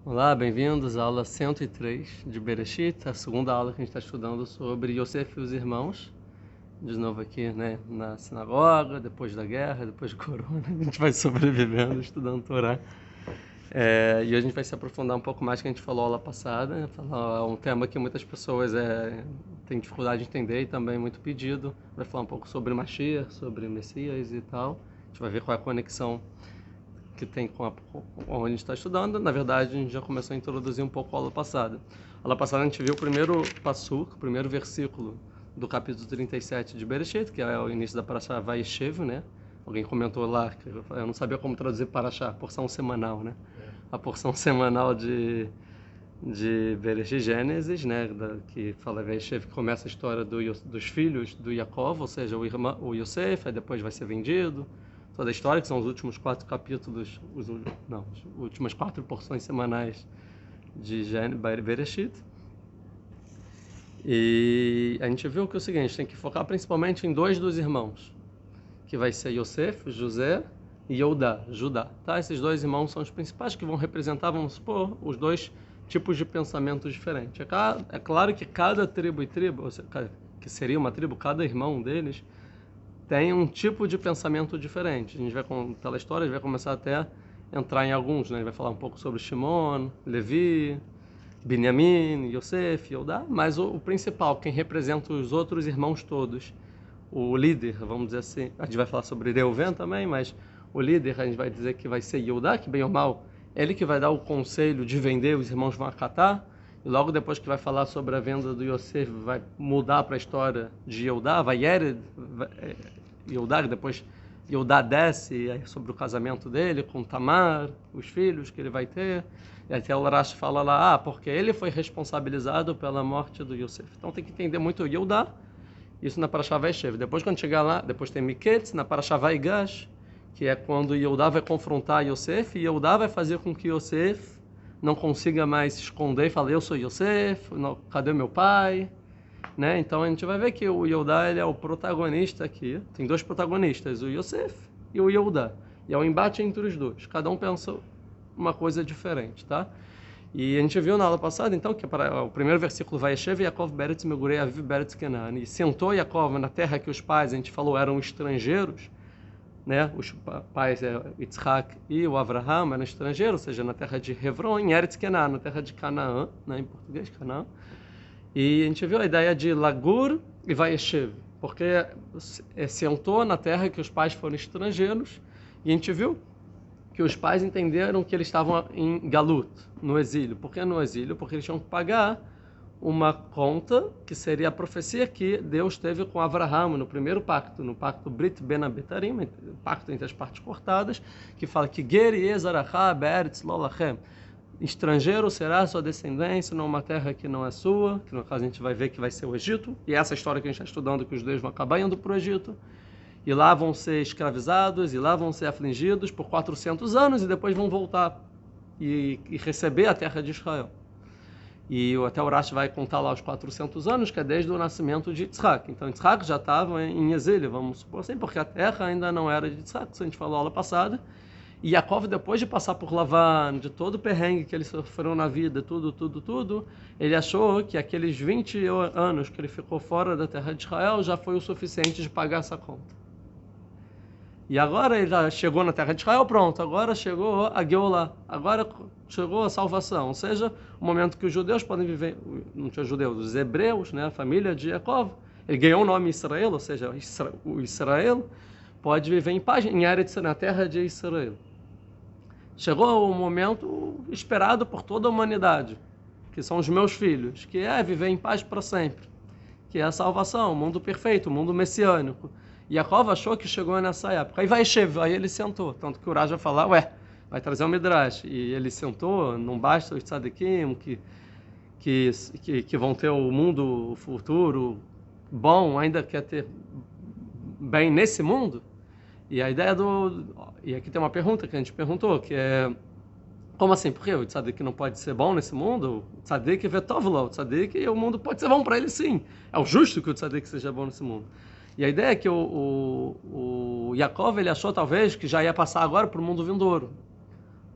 Olá, bem-vindos à aula 103 de Bereshit, a segunda aula que a gente está estudando sobre Yosef e os irmãos. De novo aqui, né, na sinagoga, depois da guerra, depois do corona, a gente vai sobrevivendo, estudando Torá. E hoje a gente vai se aprofundar um pouco mais que a gente falou aula passada, falar um tema que muitas pessoas têm dificuldade de entender e também muito pedido. Vai falar um pouco sobre Mashiach, sobre Messias e tal. A gente vai ver qual é a conexão que tem com onde a gente está estudando. Na verdade, a gente já começou a introduzir um pouco a aula passada. A aula passada a gente viu o primeiro passuk, o primeiro versículo do capítulo 37 de Bereshit, que é o início da Parashá Vayeshev, né? Alguém comentou lá, que eu não sabia como traduzir Parashá, porção semanal, né? A porção semanal de Bereshit Gênesis, né? Que fala Vayeshev, que começa a história dos filhos do Yaakov, ou seja, o Yosef, aí depois vai ser vendido. Toda a história, que são os últimos 4 capítulos, as últimas 4 porções semanais de Bereshit. E a gente viu que é o seguinte, tem que focar principalmente em 2 dos irmãos, que vai ser Yosef, José, e Yehudá, Judá. Tá? Esses 2 irmãos são os principais que vão representar, vamos supor, os 2 tipos de pensamento diferentes. É claro que cada tribo e tribo, ou seja, que seria uma tribo, cada irmão deles, tem um tipo de pensamento diferente. A gente vai, pela história, a gente vai começar até a entrar em alguns, né? A gente vai falar um pouco sobre Shimon, Levi, Binyamin, Yosef, Yehudá, mas o principal, quem representa os outros irmãos todos, o líder, vamos dizer assim, a gente vai falar sobre Reuven também, mas o líder a gente vai dizer que vai ser Yehudá, que bem ou mal, ele que vai dar o conselho de vender, os irmãos vão acatar, e logo depois que vai falar sobre a venda do Yosef, vai mudar para a história de Yehudá, vai Yered, Yehudá, depois Yehudá desce sobre o casamento dele com Tamar, os filhos que ele vai ter, e até o Rashi fala lá, porque ele foi responsabilizado pela morte do Yosef. Então tem que entender muito o Yehudá, isso na Parashá Vayeshev. Depois quando chegar lá, depois tem Miketz, na Parashá Vaigash, que é quando Yehudá vai confrontar Yosef, e Yehudá vai fazer com que Yosef não consiga mais se esconder e falar, eu sou Yosef, cadê meu pai? Né? Então a gente vai ver que o Yehudá ele é o protagonista aqui. Tem 2 protagonistas, o Yosef e o Yehudá. E é o embate entre os 2. Cada um pensa uma coisa diferente, tá? E a gente viu na aula passada, então, que o primeiro versículo vai Yeshev Yaakov Beretz Megurei Aviv Beretz Kenan. E sentou Yaakov na terra que os pais, a gente falou, eram estrangeiros, né? Os pais, Yitzhak e o Avraham, eram estrangeiros, ou seja, na terra de Hebron, em Eretz Kenan, na terra de Canaã, né? Em português, Canaã. E a gente viu a ideia de Lagur e Vayeshev, porque sentou na terra que os pais foram estrangeiros, e a gente viu que os pais entenderam que eles estavam em Galut, no exílio. Por que no exílio? Porque eles tinham que pagar uma conta, que seria a profecia que Deus teve com Avraham no primeiro pacto, no pacto Brit Ben Abetarim, o pacto entre as partes cortadas, que fala que Ger Yezarachá Be'eretz Lo Lachem, estrangeiro será a sua descendência numa terra que não é sua, que no caso a gente vai ver que vai ser o Egito, e essa história que a gente está estudando, que os judeus vão acabar indo para o Egito, e lá vão ser escravizados, e lá vão ser afligidos por 400 anos, e depois vão voltar e receber a terra de Israel. E até o Rashi vai contar lá os 400 anos, que é desde o nascimento de Yitzhak. Então Yitzhak já estava em exílio, vamos supor assim, porque a terra ainda não era de Yitzhak, isso a gente falou na aula passada. E Yaakov, depois de passar por Lavan, de todo o perrengue que eles sofreram na vida, tudo, ele achou que aqueles 20 anos que ele ficou fora da terra de Israel já foi o suficiente de pagar essa conta. E agora ele já chegou na terra de Israel, pronto, agora chegou a Geulah, agora chegou a salvação. Ou seja, o momento que os judeus podem viver, não tinha judeus, os hebreus, né, a família de Yaakov, ele ganhou o nome Israel, ou seja, o Israel pode viver em paz em Eretz, na terra de Israel. Chegou o momento esperado por toda a humanidade, que são os meus filhos, que é viver em paz para sempre, que é a salvação, o mundo perfeito, o mundo messiânico. E Yaakov achou que chegou nessa época. Aí aí ele sentou, tanto que o Raja vai falar, vai trazer um Midrash. E ele sentou, não basta os tzadikim que vão ter o mundo futuro bom, ainda quer ter bem nesse mundo. E a ideia e aqui tem uma pergunta que a gente perguntou, que é, como assim? Por que o tzadik não pode ser bom nesse mundo? O tzadik vê tovlo, o tzadik, e o mundo pode ser bom para ele sim. É o justo que o tzadik seja bom nesse mundo. E a ideia é que o Yaakov, ele achou talvez que já ia passar agora para o mundo vindouro.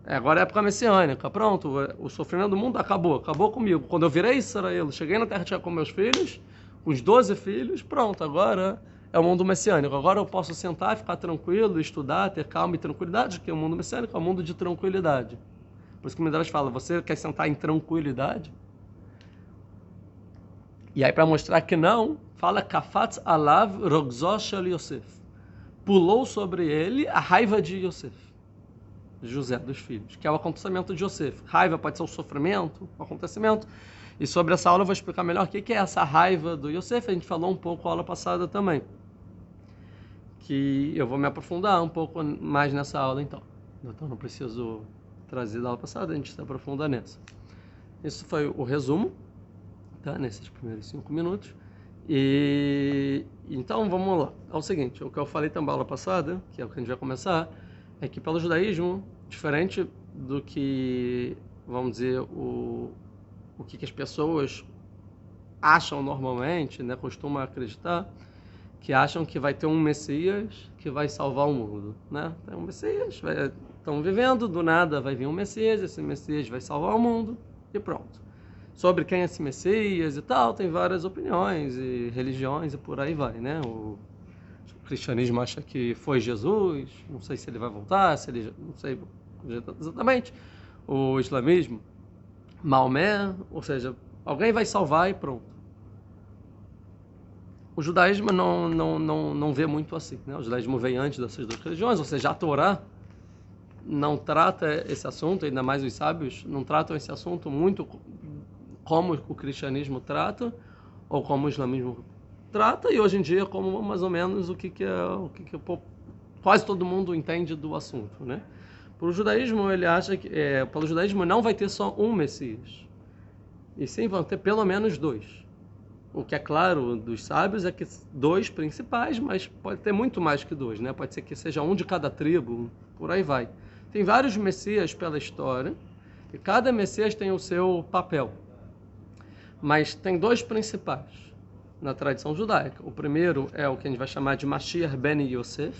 Agora é época messiânica, pronto, o sofrimento do mundo acabou comigo. Quando eu virei Israel, cheguei na terra com meus filhos, os 12 filhos, pronto, agora é o mundo messiânico. Agora eu posso sentar, ficar tranquilo, estudar, ter calma e tranquilidade, que o mundo messiânico é um mundo de tranquilidade. Por isso que o Midrash fala, você quer sentar em tranquilidade? E aí para mostrar que não, fala Kafatz alav rogzó shel Yosef. Pulou sobre ele a raiva de Yosef. José, dos filhos, que é o acontecimento de Yosef. Raiva pode ser o sofrimento, o acontecimento. E sobre essa aula eu vou explicar melhor o que é essa raiva do Yosef. A gente falou um pouco na aula passada também. Que eu vou me aprofundar um pouco mais nessa aula então. Então não preciso trazer da aula passada, a gente se aprofunda nessa. Isso foi o resumo, tá? Nesses primeiros 5 minutos. E então vamos lá. É o seguinte, o que eu falei também na aula passada, que é o que a gente vai começar, é que pelo judaísmo, diferente do que, vamos dizer, o que as pessoas acham normalmente, né, costumam acreditar, que acham que vai ter um Messias que vai salvar o mundo, né? Tem um Messias, estão vivendo, do nada vai vir um Messias, esse Messias vai salvar o mundo e pronto. Sobre quem é esse Messias e tal, tem várias opiniões e religiões e por aí vai, né? O cristianismo acha que foi Jesus, não sei se ele vai voltar, se ele, não sei exatamente. O islamismo, Maomé, ou seja, alguém vai salvar e pronto. O judaísmo não vê muito assim, né? O judaísmo vem antes dessas duas religiões, ou seja, a Torá não trata esse assunto, ainda mais os sábios, não tratam esse assunto muito como o cristianismo trata, ou como o islamismo trata, e hoje em dia como mais ou menos o que quase todo mundo entende do assunto, né? Para o judaísmo, ele acha que pelo judaísmo não vai ter só um Messias, e sim vão ter pelo menos 2. O que é claro dos sábios é que 2 principais, mas pode ter muito mais que 2, né? Pode ser que seja um de cada tribo, por aí vai. Tem vários Messias pela história, e cada Messias tem o seu papel. Mas tem 2 principais na tradição judaica. O primeiro é o que a gente vai chamar de Mashiach ben Yosef,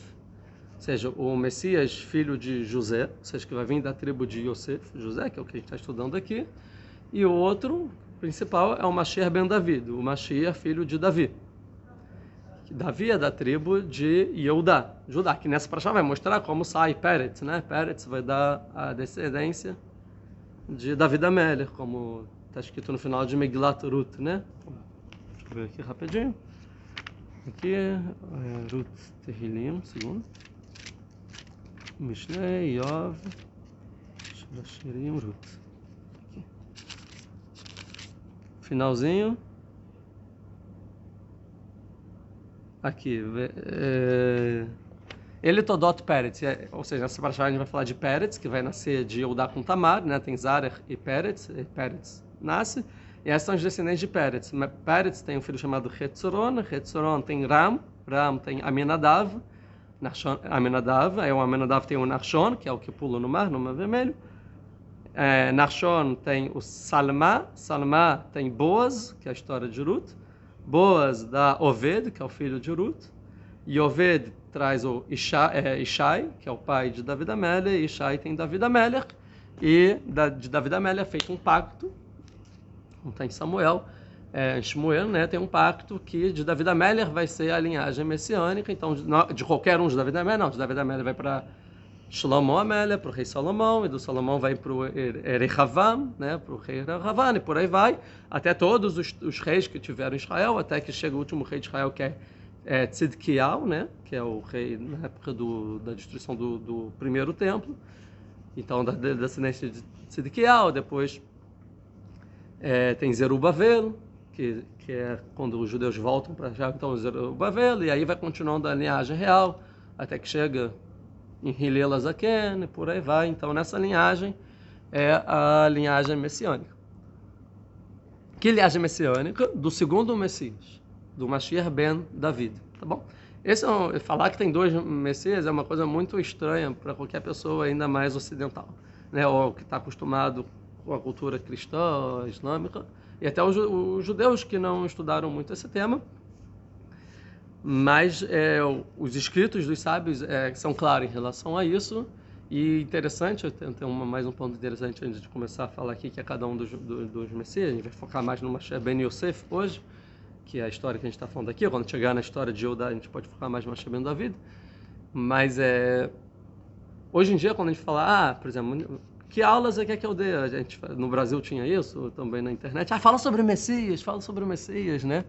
ou seja, o Messias filho de José, ou seja, que vai vir da tribo de Yosef, José, que é o que a gente está estudando aqui. E o outro principal é o Mashiach ben David, o Mashiach filho de Davi. Davi é da tribo de Yehudá, Judá, que nessa paraxá vai mostrar como sai Peretz, né? Peretz vai dar a descendência de David Améler, como está escrito no final de Megilat Ruth, né? Deixa eu ver aqui rapidinho. Aqui é Ruth Tehillim, segundo. Mishnei, Yov, Shirim, Ruth. Aqui. Finalzinho. Aqui. Ele Todot Peretz, ou seja, nessa paraxá a gente vai falar de Peretz, que vai nascer de Eudá com Tamar, né? Tem Zareh e Peretz nasce, e esses são os descendentes de Peretz. Peretz tem um filho chamado Hetzoron tem Ram tem Aminadav, aí o Aminadav tem o Nachshon, que é o que pula no mar vermelho. Nachshon tem o Salma tem Boaz, que é a história de Ruth. Boaz dá Oved, que é o filho de Ruth. E Oved traz o Ishai, que é o pai de David Améler, e Ishai tem David Améler, e de David Améler é feito um pacto, não tem Samuel, Shmuel, né, tem um pacto que de David Améler vai ser a linhagem messiânica, então de qualquer um de David Améler, não, de David Améler vai para Shlomo Améler, para o rei Salomão, e do Salomão vai para o Rehavam, né, para o rei Rehavam, e por aí vai, até todos os reis que tiveram Israel, até que chega o último rei de Israel, que é Tzidkiyahu, né, que é o rei na época da destruição do primeiro templo, então da descendência de Tzidkiyahu. Depois tem Zerubbabel, que é quando os judeus voltam para já, então Zerubbabel, e aí vai continuando a linhagem real, até que chega em Hillel Azaken, e por aí vai. Então nessa linhagem é a linhagem messiânica. Que linhagem messiânica? Do segundo Messias, do Mashiach ben David, tá bom? Falar que tem 2 Messias é uma coisa muito estranha para qualquer pessoa, ainda mais ocidental, né? Ou que está acostumado com a cultura cristã, islâmica, e até os judeus que não estudaram muito esse tema. Mas os escritos dos sábios são claros em relação a isso, E interessante, eu tenho mais um ponto interessante antes de começar a falar aqui, que é cada um dos Messias. A gente vai focar mais no Mashiach ben Yosef hoje, que é a história que a gente está falando aqui. Quando chegar na história de Yehudá, a gente pode focar mais no Mashiach ben David. Mas hoje em dia, quando a gente fala, por exemplo, que aulas é que eu dei? A gente, no Brasil tinha isso, também na internet. Fala sobre o Messias, né?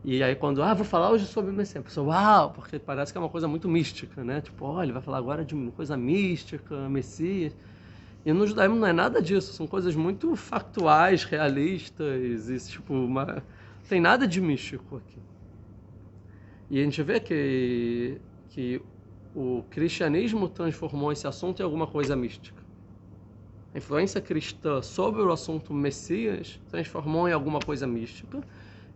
E aí quando, vou falar hoje sobre o Messias, a pessoa, uau, porque parece que é uma coisa muito mística, né? Tipo, olha, ele vai falar agora de uma coisa mística, Messias. E no judaísmo não é nada disso, são coisas muito factuais, realistas, e tipo, tem nada de místico aqui. E a gente vê que o cristianismo transformou esse assunto em alguma coisa mística. A influência cristã sobre o assunto Messias transformou em alguma coisa mística.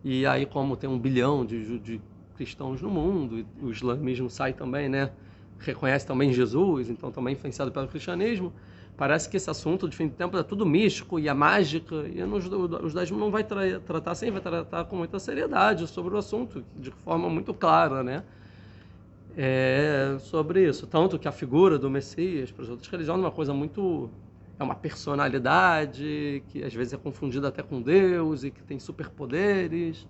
E aí, como tem 1 bilhão de cristãos no mundo, e o islamismo sai também, né? Reconhece também Jesus, então também influenciado pelo cristianismo, parece que esse assunto de fim de tempo é tudo místico e a mágica, e o judaísmo não vai tratar assim, vai tratar com muita seriedade sobre o assunto, de forma muito clara, né? Sobre isso. Tanto que a figura do Messias, para as outras religiões, é uma coisa muito... É uma personalidade que às vezes é confundida até com Deus e que tem superpoderes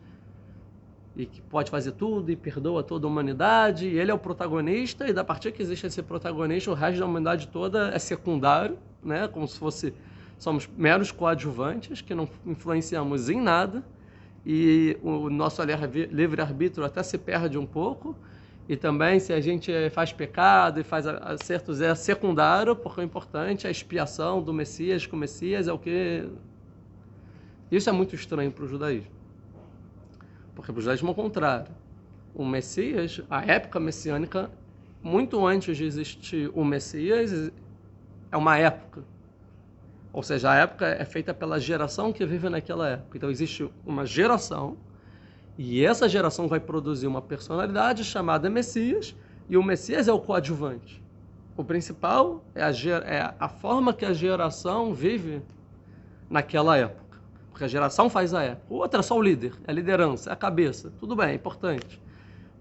e que pode fazer tudo e perdoa toda a humanidade. E ele é o protagonista, e da partir que existe esse protagonista, o resto da humanidade toda é secundário, né? Como se somos meros coadjuvantes que não influenciamos em nada, e o nosso livre-arbítrio até se perde um pouco. E também, se a gente faz pecado e faz acertos, é secundário, porque o importante é a expiação do Messias, que o Messias é o que... Isso é muito estranho para o judaísmo. Porque para o judaísmo é o contrário. O Messias, a época messiânica, muito antes de existir o Messias, é uma época. Ou seja, a época é feita pela geração que vive naquela época. Então existe uma geração, e essa geração vai produzir uma personalidade chamada Messias, e o Messias é o coadjuvante. O principal é a forma que a geração vive naquela época. Porque a geração faz a época. O outro é só o líder, é a liderança, é a cabeça. Tudo bem, é importante.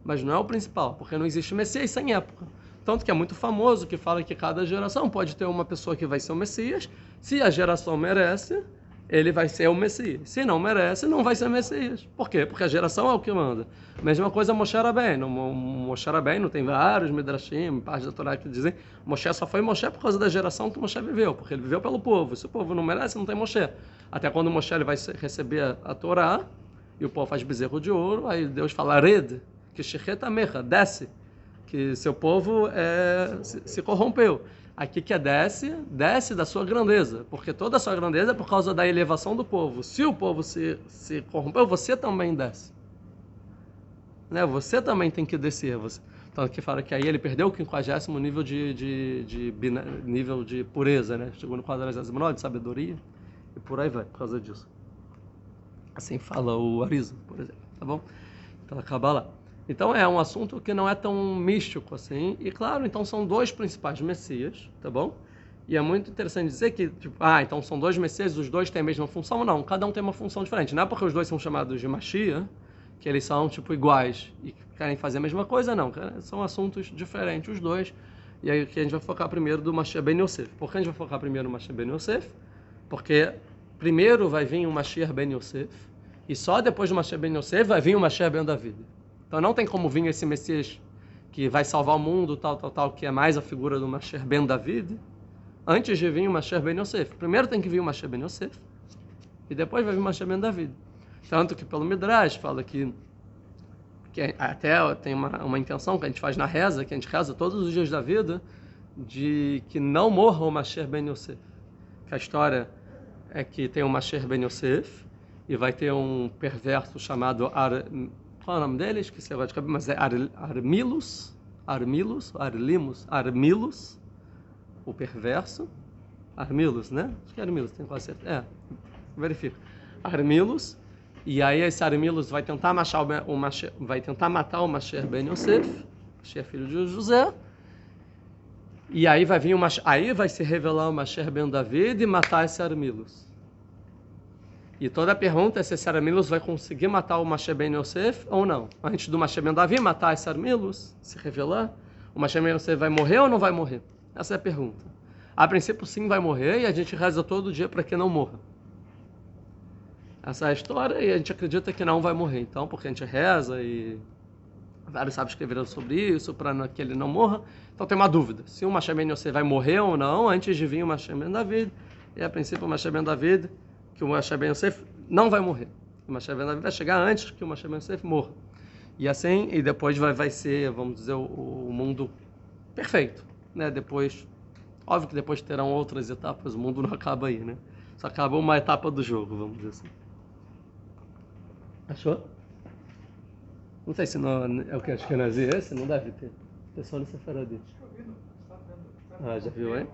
Mas não é o principal, porque não existe Messias sem época. Tanto que é muito famoso que fala que cada geração pode ter uma pessoa que vai ser o Messias. Se a geração merece, ele vai ser o Messias. Se não merece, não vai ser Messias. Por quê? Porque a geração é o que manda. Mesma coisa Moshe Rabbeinu. Moshe Rabbeinu tem vários midrashim, partes da Torá que dizem Moshe só foi Moshe por causa da geração que Moshe viveu, porque ele viveu pelo povo. Se o povo não merece, não tem Moshe. Até quando Moshe ele vai receber a Torá, e o povo faz bezerro de ouro, aí Deus fala, Red, que Shechetamecha, desce, que seu povo se corrompeu. Aqui que desce da sua grandeza, porque toda a sua grandeza é por causa da elevação do povo. Se o povo se corrompeu, você também desce. Né? Você também tem que descer. Então aqui fala que aí ele perdeu o 50º nível de pureza, né? Chegou no 49º de sabedoria, e por aí vai, por causa disso. Assim fala o Arizal, por exemplo, tá bom? Então acaba lá. Então é um assunto que não é tão místico assim, e claro, então são dois principais messias, tá bom? E é muito interessante dizer que, tipo, então são dois messias, os dois têm a mesma função? Não, cada um tem uma função diferente. Não é porque os dois são chamados de Mashiach, que eles são, tipo, iguais e querem fazer a mesma coisa, não. São assuntos diferentes, os dois. E aí que a gente vai focar primeiro do Mashiach ben Yosef. Por que a gente vai focar primeiro no Mashiach ben Yosef? Porque primeiro vai vir o Mashiach ben Yosef, e só depois do Mashiach ben Yosef vai vir o Mashiach ben David. Então não tem como vir esse Messias que vai salvar o mundo, tal, que é mais a figura do Mashiach ben David, antes de vir o Mashiach ben Yosef. Primeiro tem que vir o Mashiach ben Yosef, e depois vai vir o Mashiach ben David. Tanto que pelo Midrash fala que até tem uma intenção que a gente faz na reza, que a gente reza todos os dias da vida, de que não morra o Mashiach ben Yosef. Que a história é que tem o Mashiach ben Yosef, e vai ter um perverso chamado qual é o nome dele? Esqueci agora de cabeça, mas é Armilus, o perverso. Armilus, né? Acho que é Armilus, tenho quase certeza. Verifica. Armilus, e aí esse Armilus vai tentar matar o Mashiach ben Yosef, Mashiach filho de José, e aí vai se revelar o Mashiach ben David e matar esse Armilus. E toda a pergunta é se esse Armilus vai conseguir matar o Mashiach ben Yosef ou não. Antes do Mashiach ben David matar esse Armilus, se revelar, o Mashiach ben Yosef vai morrer ou não vai morrer? Essa é a pergunta. A princípio, sim, vai morrer e a gente reza todo dia para que não morra. Essa é a história e a gente acredita que não vai morrer. Então, porque a gente reza e vários sábios escreveram sobre isso, para que ele não morra. Então tem uma dúvida. Se o Mashiach ben Yosef vai morrer ou não antes de vir o Mashiach ben David. E a princípio o Mashiach ben David, que o Mashiach ben Yosef não vai morrer. O Mashiach ben David vai chegar antes que o Mashiach ben Yosef morra. E assim, e depois vai ser, vamos dizer, o mundo perfeito. Né? Depois, óbvio que depois terão outras etapas, o mundo não acaba aí, né? Só acaba uma etapa do jogo, vamos dizer assim. Achou? Não sei se não é o que acho que é nazi esse, não deve ter. Pessoal no Sefaradi. Ah, já viu, hein?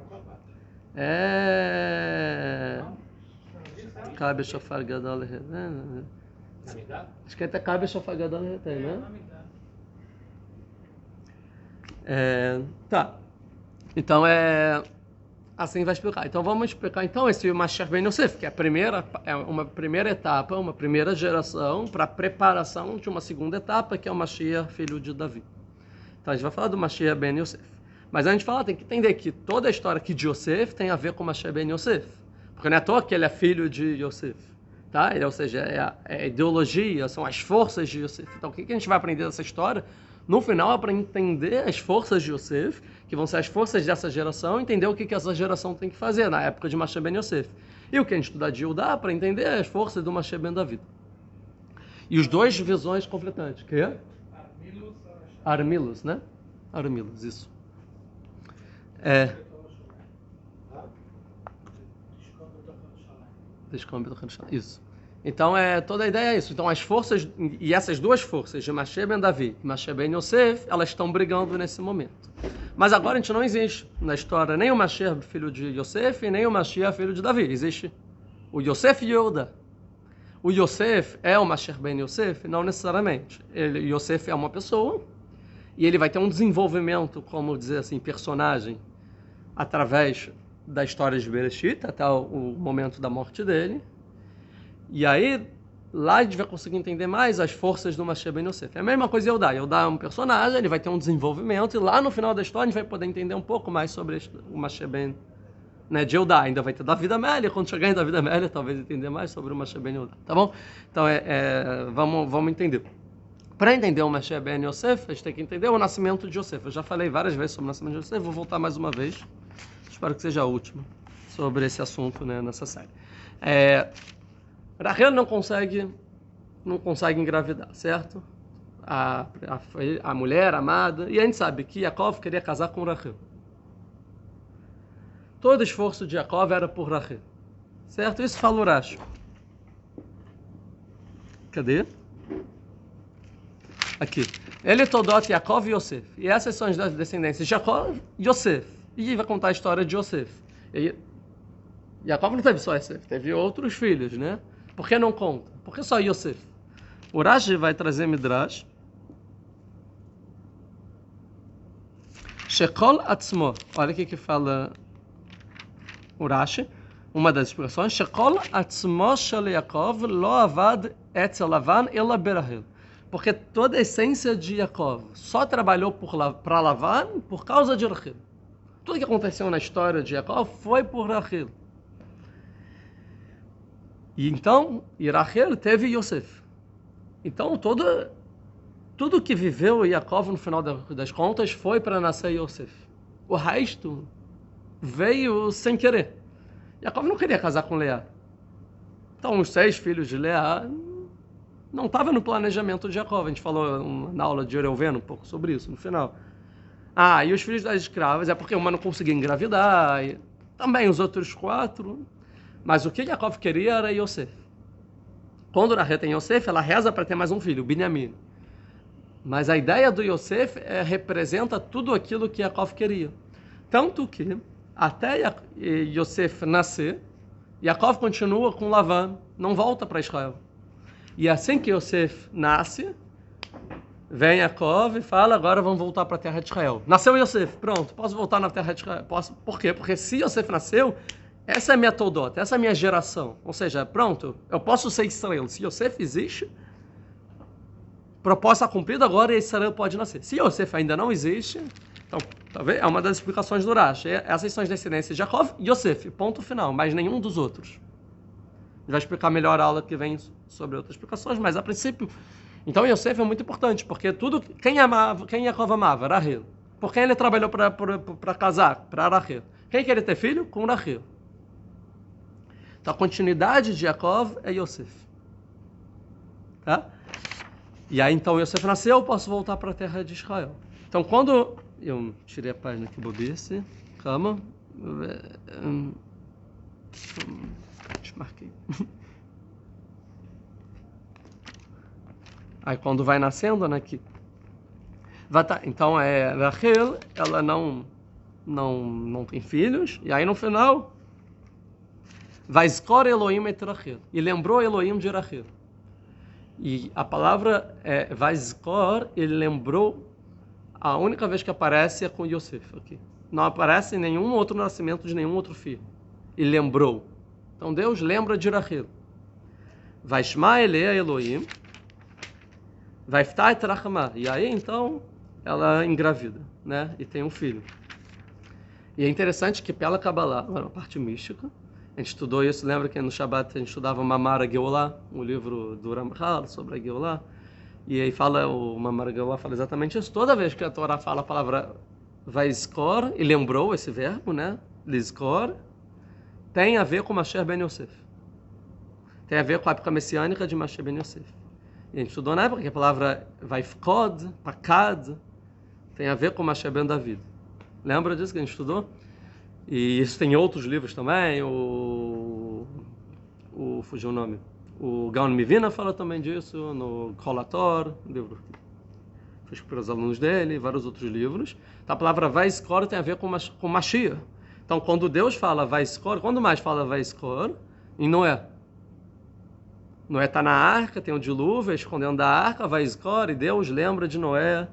Cabe Shofar Gadol. Acho que até cabe Shofar Gadol, né? Tá. Então assim vai explicar. Então vamos explicar então esse Mashiach ben Yosef, que é uma primeira etapa, uma primeira geração para a preparação de uma segunda etapa, que é o Mashiach, filho de Davi. Então a gente vai falar do Mashiach ben Yosef. Mas a gente fala, tem que entender que toda a história aqui de Yosef tem a ver com o Mashiach ben Yosef. Porque não é à toa que ele é filho de Yosef. Tá? Ou seja, é a ideologia, são as forças de Yosef. Então o que a gente vai aprender dessa história? No final é para entender as forças de Yosef, que vão ser as forças dessa geração, entender o que essa geração tem que fazer na época de Mashiach ben Yosef. E o que a gente estudar de Yehudá para entender as forças do Mashiach ben David. E os dois visões conflitantes, que é? Armilos, né? Armilos, isso. Isso. Então, toda a ideia é isso. Então, as forças, e essas duas forças, de Mashiach ben Davi e Mashiach ben Yosef, elas estão brigando nesse momento. Mas agora a gente não existe na história nem o Mashiach filho de Yosef e nem o Mashiach filho de Davi. Existe o Yosef e Yehuda. O Yosef é o Mashiach ben Yosef? Não necessariamente. Yosef é uma pessoa e ele vai ter um desenvolvimento, como dizer assim, personagem, através da história de Bereshit, até o momento da morte dele. E aí, lá a gente vai conseguir entender mais as forças do Mashiach ben Yosef. É a mesma coisa Yehudá. Yehudá é um personagem, ele vai ter um desenvolvimento, e lá no final da história a gente vai poder entender um pouco mais sobre o Mashiach ben, né, de Yehudá. Ainda vai ter David Amélia, quando chegar em David Amélia, talvez entender mais sobre o Mashiach ben Yehudá. Tá bom? Então, vamos entender. Para entender o Mashiach ben Yosef, a gente tem que entender o nascimento de Yosef. Eu já falei várias vezes sobre o nascimento de Yosef, vou voltar mais uma vez. Espero que seja a última sobre esse assunto, né, nessa série. Rachel não consegue engravidar, certo? A mulher amada, e a gente sabe que Yaakov queria casar com Rachel. Todo esforço de Yaakov era por Rachel, certo? Isso fala o Rashi. Cadê? Aqui. Ele Todot Yaakov e Yosef. E essas são as descendências de Yaakov e Yosef. E vai contar a história de Yosef. Yaakov não teve só Yosef, teve outros filhos, né? Por que não conta? Por que só Yosef? O Rashi vai trazer Midrash. Shekol Atzmo. Olha o que fala o Rashi. Uma das explicações. Shekol Atzmo Shel Yaakov lo avad etzel Lavan ela berahel. Porque toda a essência de Yaakov só trabalhou para Lavan por causa de Rachel. Tudo que aconteceu na história de Yaakov foi por Rachel. E então, Rachel teve Yosef. Então, tudo que viveu Yaakov no final das contas foi para nascer Yosef. O resto veio sem querer. Yaakov não queria casar com Leá. Então, os 6 filhos de Leá não estavam no planejamento de Yaakov. A gente falou na aula de Reuven um pouco sobre isso no final. E os filhos das escravas é porque uma não conseguia engravidar. E também os outros 4... Mas o que Yaakov queria era Yosef. Quando Rachel tem Yosef, ela reza para ter mais um filho, Binyamin. Mas a ideia do Yosef representa tudo aquilo que Yaakov queria. Tanto que, até Yosef nascer, Yaakov continua com Lavan, não volta para Israel. E assim que Yosef nasce, vem Yaakov e fala, agora vamos voltar para a terra de Israel. Nasceu Yosef, pronto, posso voltar na terra de Israel. Por quê? Porque se Yosef nasceu, essa é a minha Toldot, essa é a minha geração. Ou seja, pronto, eu posso ser Israel. Se Yosef existe, proposta cumprida, agora Israel pode nascer. Se Yosef ainda não existe, então Talvez é uma das explicações do Rashi. Essas são as descendências de Jacob e Yosef, ponto final, mas nenhum dos outros. Vai explicar melhor a aula que vem sobre outras explicações, mas a princípio. Então Yosef é muito importante, porque tudo. Quem Jacob amava? Rahel. Por quem ele trabalhou para casar? Para Rahel. Quem queria ter filho? Com Rahel. Então a continuidade de Jacob é Yosef. Tá? E aí então Yosef nasceu, eu posso voltar para a terra de Israel. Então quando eu tirei a página que bobice, calma, desmarquei. Aí quando vai nascendo, né, que então Rachel, ela não tem filhos, e aí no final vai escor Elohim et Rachel, e lembrou Elohim de Rachel. E a palavra Vaizkor, ele lembrou, a única vez que aparece é com Yosef aqui. Não aparece em nenhum outro nascimento de nenhum outro filho. E lembrou. Então Deus lembra de Rachel. Vaishma Elea Elohim, Vaifta et Rachma. E aí então ela engravida, né? E tem um filho. E é interessante que pela Kabbalah, uma parte mística, a gente estudou isso, lembra que no Shabbat a gente estudava Mamar HaGeulá, um livro do Ramchal sobre a Geulá, e aí o Mamar HaGeulá fala exatamente isso. Toda vez que a Torá fala a palavra Vaizkor, e lembrou esse verbo, né? Lizkor, tem a ver com Mashiach ben Yosef. Tem a ver com a época messiânica de Mashiach ben Yosef. E a gente estudou na época que a palavra Vaifkod, Pakad, tem a ver com Mashiach ben David. Lembra disso que a gente estudou? E isso tem em outros livros também, fugiu o nome. O Gaon Mivina fala também disso, no Kolator, livro que fez para os alunos dele, vários outros livros. Então a palavra Vaizkor tem a ver com Mashiach. Então quando Deus fala Vaizkor, quando mais fala Vaizkor? Em Noé. Noé está na arca, tem um dilúvio, escondendo da arca, Vaizkor, e Deus lembra de Noé,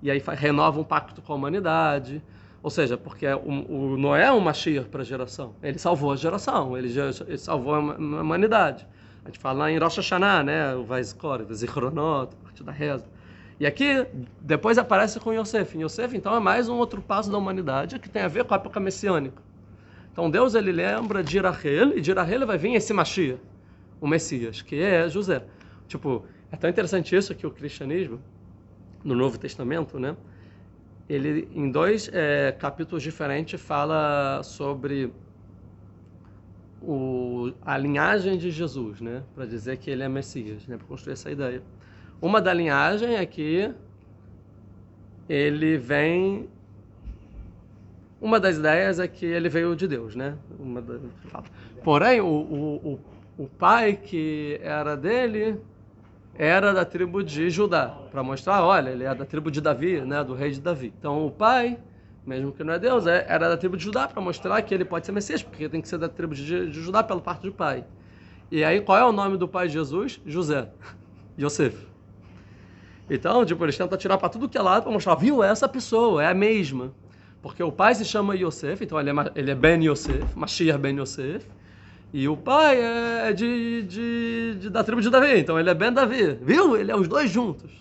e aí renova um pacto com a humanidade. Ou seja, porque o Noé é um Mashiach para a geração. Ele salvou a geração, ele salvou a humanidade. A gente fala lá em Rosh Hashanah, né? O Vaizkor, o Zichronot, a parte da reza. E aqui, depois aparece com Yosef. Yosef, então, é mais um outro passo da humanidade que tem a ver com a época messiânica. Então, Deus, ele lembra de Rachel, e de Rachel vai vir esse Mashiach, o Messias, que é José. Tipo, é tão interessante isso que o cristianismo, no Novo Testamento, né? Ele, em dois capítulos diferentes, fala sobre a linhagem de Jesus, né? Para dizer que ele é Messias, né? Para construir essa ideia. Uma da linhagem é que ele vem... Uma das ideias é que ele veio de Deus, né? Porém, o pai que era dele era da tribo de Judá, para mostrar, olha, ele é da tribo de Davi, né, do rei de Davi. Então o pai, mesmo que não é Deus, era da tribo de Judá, para mostrar que ele pode ser Messias, porque tem que ser da tribo de Judá pela parte do pai. E aí, qual é o nome do pai de Jesus? José, Yosef. Então, tipo, eles tentam tirar para tudo que é lado para mostrar, viu, essa pessoa, é a mesma. Porque o pai se chama Yosef, então ele é Ben Yosef, Mashiach Ben Yosef. E o pai é da tribo de Davi, então ele é Ben Davi, viu? Ele é os dois juntos.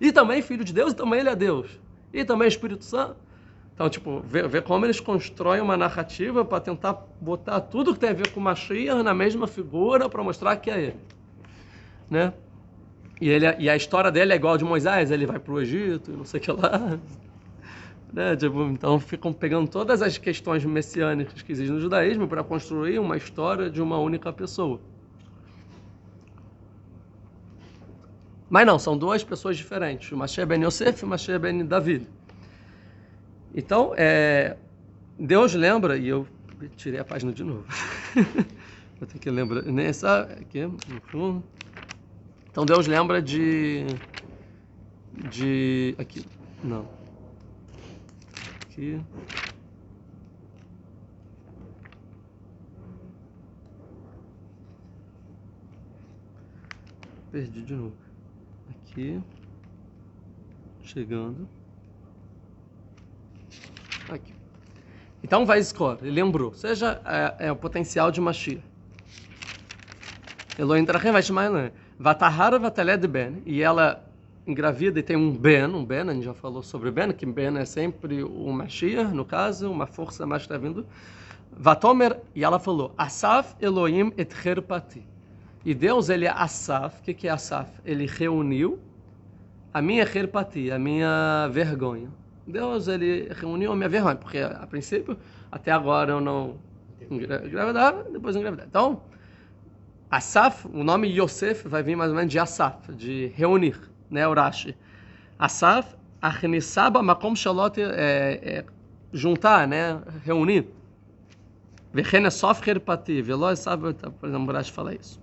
E também filho de Deus, e também ele é Deus. E também Espírito Santo. Então, tipo, ver como eles constroem uma narrativa para tentar botar tudo que tem a ver com Mashiach na mesma figura para mostrar que é ele. Né? E a história dele é igual a de Moisés, ele vai para o Egito, não sei o que lá. Né? Tipo, então ficam pegando todas as questões messiânicas que existem no judaísmo para construir uma história de uma única pessoa. Mas não, são duas pessoas diferentes, o Mashiach ben Yosef e o Mashiach ben David. Então, Deus lembra, e eu tirei a página de novo, eu tenho que lembrar, nessa aqui, então Deus lembra aqui, não, aqui, perdi de novo, aqui, chegando, aqui. Então vai escolher, ele lembrou, seja o potencial de Mashiach. Elohim Trachem vai chamar Elohim. Vatahara Vataled Ben, e ela engravida e tem um Ben, a gente já falou sobre Ben, que Ben é sempre o Mashiach, no caso, uma força mais que está vindo. Vatomer, e ela falou, Asaf Elohim et Herpati. E Deus, ele é Asaf. O que é Asaf? Ele reuniu a minha Herpati, a minha vergonha. Deus, ele reuniu a minha vergonha, porque a princípio, até agora eu não engravidava, depois engravidava. Então, Asaf, o nome Yosef vai vir mais ou menos de Asaf, de reunir, né, Urashi. Asaf, Achnissaba Makom Shalot, juntar, né, reunir. Vechene Sof Herpati, Veloz sabe, por exemplo, Urashi fala isso.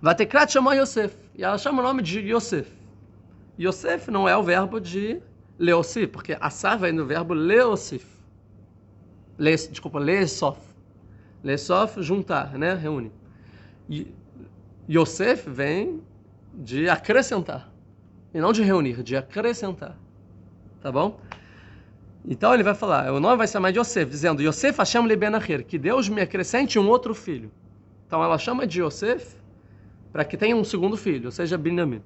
Vatekrat chamou Yosef, e ela chama o nome de Yosef. Yosef não é o verbo de Leosif, porque Asaf vem do verbo Leosif. Lesof. Lesof, juntar, né, reúne. Yosef vem de acrescentar, e não de reunir, de acrescentar. Tá bom? Então ele vai falar, o nome vai ser chamar de Yosef, dizendo, Yosef Hashem li ben Acher, que Deus me acrescente um outro filho. Então ela chama de Yosef para que tenha um segundo filho, ou seja, Binyamin.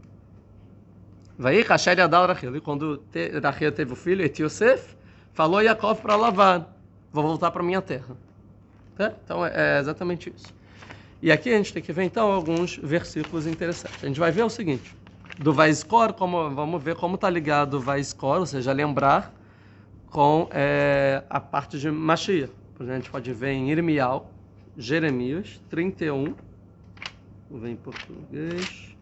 Vai Rachel Adal Rachel, e quando Rachel teve o filho, et Yosef, falou Yaakov para Lavan, vou voltar para minha terra. Tá? Então é exatamente isso. E aqui a gente tem que ver então alguns versículos interessantes. A gente vai ver o seguinte, do Vaiskor, vamos ver como está ligado o Vaiskor, ou seja, lembrar com a parte de Mashiach. Por exemplo, a gente pode ver em Irmial, Jeremias 31, vou ver em português,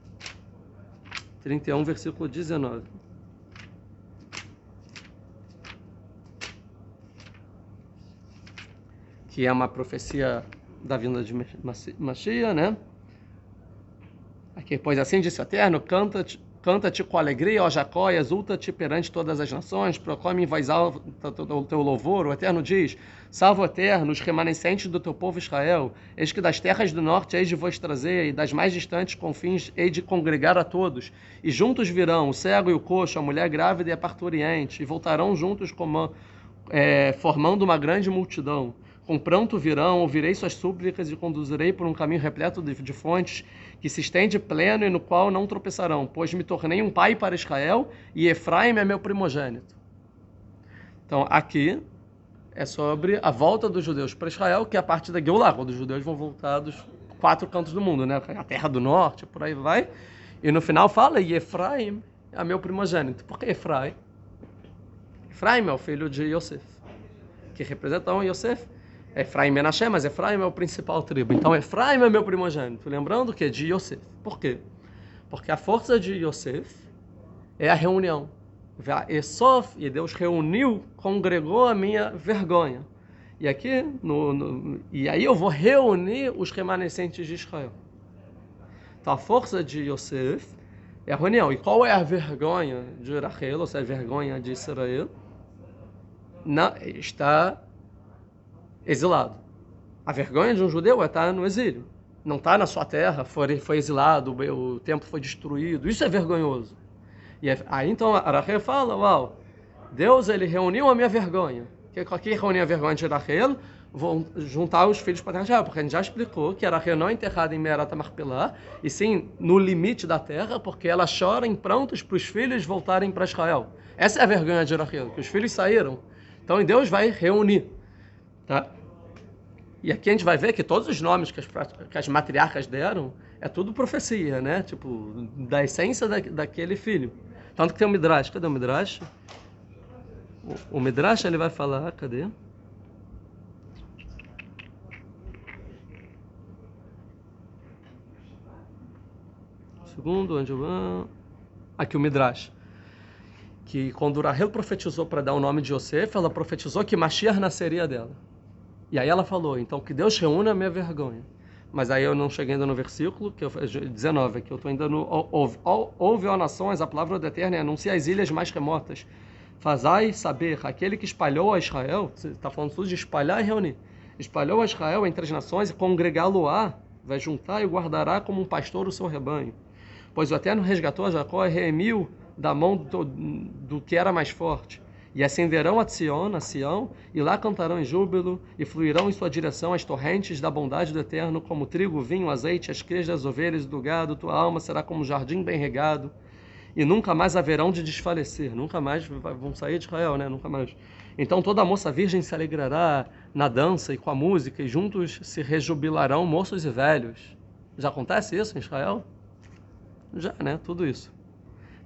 31, versículo 19. Que é uma profecia da vinda de Mashiach, né? Aqui, pois assim disse o Eterno, canta-te com alegria, ó Jacó, e exulta-te perante todas as nações, proclame em voz alta o teu louvor. O Eterno diz, salva o Eterno, os remanescentes do teu povo Israel, eis que das terras do norte hei de vos trazer, e das mais distantes confins hei de congregar a todos, e juntos virão o cego e o coxo, a mulher grávida e a parturiente, e voltarão juntos formando uma grande multidão. Com pranto virão, ouvirei suas súplicas e conduzirei por um caminho repleto de fontes, que se estende pleno e no qual não tropeçarão, pois me tornei um pai para Israel e Efraim é meu primogênito. Então, aqui é sobre a volta dos judeus para Israel, que é a parte da Geulah, quando os judeus vão voltar dos 4 cantos do mundo, né? A terra do norte, por aí vai. E no final fala, e Efraim é meu primogênito. Por que Efraim? Efraim é o filho de Yosef, que representa Yosef. Efraim Menashe, mas Efraim é o principal tribo. Então Efraim é meu primogênito. Lembrando que é de Yosef. Por quê? Porque a força de Yosef é a reunião. Esof, e Deus reuniu, congregou a minha vergonha. E aqui, e aí eu vou reunir os remanescentes de Israel. Então a força de Yosef é a reunião. E qual é a vergonha de Rachel, ou seja, a vergonha de Israel? Está exilado. A vergonha de um judeu é estar no exílio. Não está na sua terra, foi exilado, o templo foi destruído. Isso é vergonhoso. E aí então a Rachel fala, uau, Deus ele reuniu a minha vergonha. Que reuniu a vergonha de Rachel? Vão juntar os filhos para a terra de Israel, porque a gente já explicou que a Rachel não é enterrada em Me'arat HaMachpelah, e sim no limite da terra, porque ela chora em prantos para os filhos voltarem para Israel. Essa é a vergonha de Rachel, que os filhos saíram. Então Deus vai reunir. Tá? E aqui a gente vai ver que todos os nomes que as matriarcas deram é tudo profecia, né? Tipo, da essência daquele filho. Tanto que tem o Midrash. Cadê o Midrash? O Midrash ele vai falar, cadê? Segundo, onde eu vou? Aqui o Midrash. Que quando Rahel profetizou para dar o nome de Yosef, ela profetizou que Mashiach nasceria dela. E aí ela falou, então que Deus reúna a minha vergonha. Mas aí eu não cheguei ainda no versículo, que 19, que eu estou ainda no... Ouve, ó nações, a palavra do Eterno e anuncia as ilhas mais remotas. Fazai saber, aquele que espalhou a Israel, está falando tudo de espalhar e reunir, espalhou a Israel entre as nações e congregá-lo-á, vai juntar e guardará como um pastor o seu rebanho. Pois o Eterno resgatou a Jacó e reemiu da mão do que era mais forte. E ascenderão a Sião, e lá cantarão em júbilo, e fluirão em sua direção as torrentes da bondade do Eterno, como trigo, vinho, azeite, as crias das ovelhas e do gado, tua alma será como um jardim bem regado, e nunca mais haverão de desfalecer, nunca mais vão sair de Israel, né? Nunca mais. Então toda moça virgem se alegrará na dança e com a música, e juntos se rejubilarão moços e velhos. Já acontece isso em Israel? Já, né? Tudo isso.